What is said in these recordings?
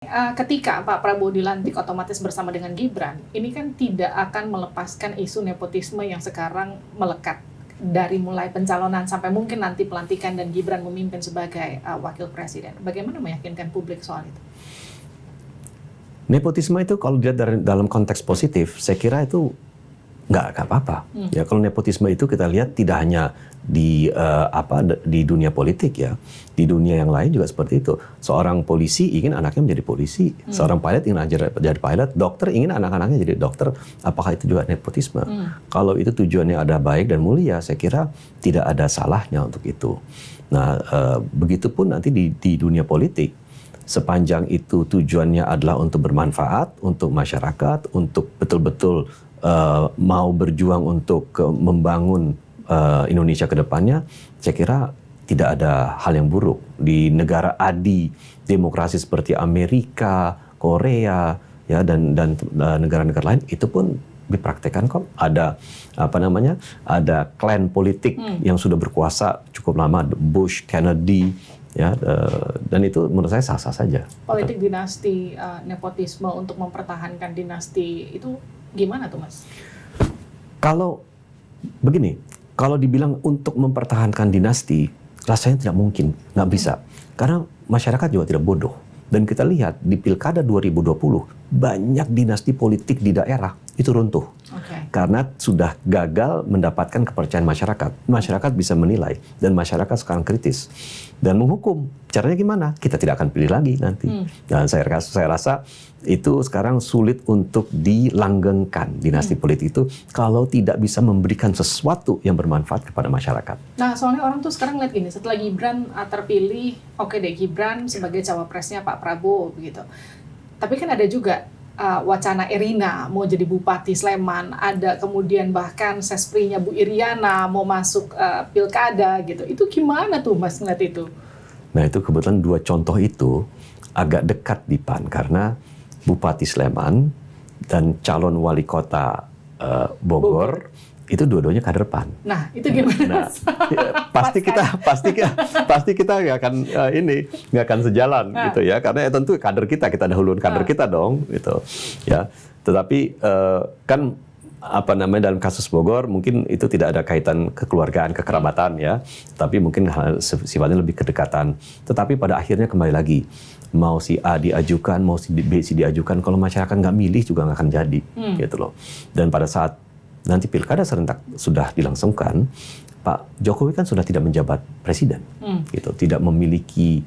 Ketika Pak Prabowo dilantik otomatis bersama dengan Gibran, ini kan tidak akan melepaskan isu nepotisme yang sekarang melekat dari mulai pencalonan sampai mungkin nanti pelantikan dan Gibran memimpin sebagai wakil presiden. Bagaimana meyakinkan publik soal itu? Nepotisme itu kalau dilihat dalam konteks positif, saya kira itu nggak apa-apa. Ya, kalau nepotisme itu kita lihat tidak hanya di di dunia politik ya, di dunia yang lain juga seperti itu. Seorang polisi ingin anaknya menjadi polisi, seorang pilot ingin jadi pilot, dokter ingin anak-anaknya jadi dokter. Apakah itu juga nepotisme? Kalau itu tujuannya ada baik dan mulia, saya kira tidak ada salahnya untuk itu. Nah, begitupun nanti di dunia politik. Sepanjang itu tujuannya adalah untuk bermanfaat, untuk masyarakat, untuk betul-betul mau berjuang untuk membangun Indonesia ke depannya, saya kira tidak ada hal yang buruk. Di negara adi, demokrasi seperti Amerika, Korea, ya dan negara-negara lain itu pun dipraktekkan kok. Ada ada klan politik yang sudah berkuasa cukup lama, Bush, Kennedy, ya, dan itu menurut saya sah-sah saja. Politik dinasti, nepotisme untuk mempertahankan dinasti itu gimana tuh, Mas? Kalau begini, kalau dibilang untuk mempertahankan dinasti, rasanya tidak mungkin, nggak bisa. Karena masyarakat juga tidak bodoh. Dan kita lihat di Pilkada 2020, banyak dinasti politik di daerah itu runtuh. Karena sudah gagal mendapatkan kepercayaan masyarakat. Masyarakat bisa menilai, dan masyarakat sekarang kritis. Dan menghukum. Caranya gimana? Kita tidak akan pilih lagi nanti. Dan saya rasa itu sekarang sulit untuk dilanggengkan dinasti politik itu kalau tidak bisa memberikan sesuatu yang bermanfaat kepada masyarakat. Nah, soalnya orang tuh sekarang lihat gini, setelah Gibran terpilih, oke deh Gibran sebagai cawapresnya Pak Prabowo begitu. Tapi kan ada juga wacana Erina mau jadi Bupati Sleman, ada kemudian bahkan sesprinya Bu Iriana mau masuk pilkada gitu. Itu gimana tuh Mas ngeliat itu? Nah, itu kebetulan dua contoh itu agak dekat di PAN karena Bupati Sleman dan calon wali kota Bogor itu dua-duanya kader PAN. Nah, itu gimana? Nah, pasti kita nggak akan nggak akan sejalan gitu ya, karena ya tentu kader kita dahuluan kader kita dong gitu ya. Tetapi kan dalam kasus Bogor mungkin itu tidak ada kaitan kekeluargaan, kekerabatan ya, tapi mungkin sifatnya lebih kedekatan. Tetapi pada akhirnya kembali lagi, mau si A diajukan, mau si B diajukan, kalau masyarakat nggak milih juga nggak akan jadi gitu loh. Dan pada saat nanti pilkada serentak sudah dilangsungkan, Pak Jokowi kan sudah tidak menjabat presiden, gitu, tidak memiliki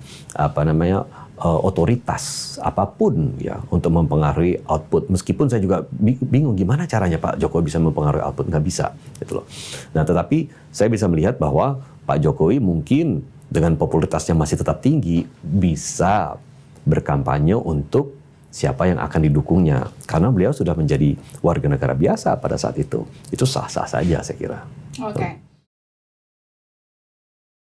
otoritas apapun ya untuk mempengaruhi output. Meskipun saya juga bingung gimana caranya Pak Jokowi bisa mempengaruhi output, nggak bisa, gitu loh. Nah, tetapi saya bisa melihat bahwa Pak Jokowi mungkin dengan popularitasnya masih tetap tinggi bisa berkampanye untuk siapa yang akan didukungnya, karena beliau sudah menjadi warga negara biasa pada saat itu sah-sah saja saya kira. Oke.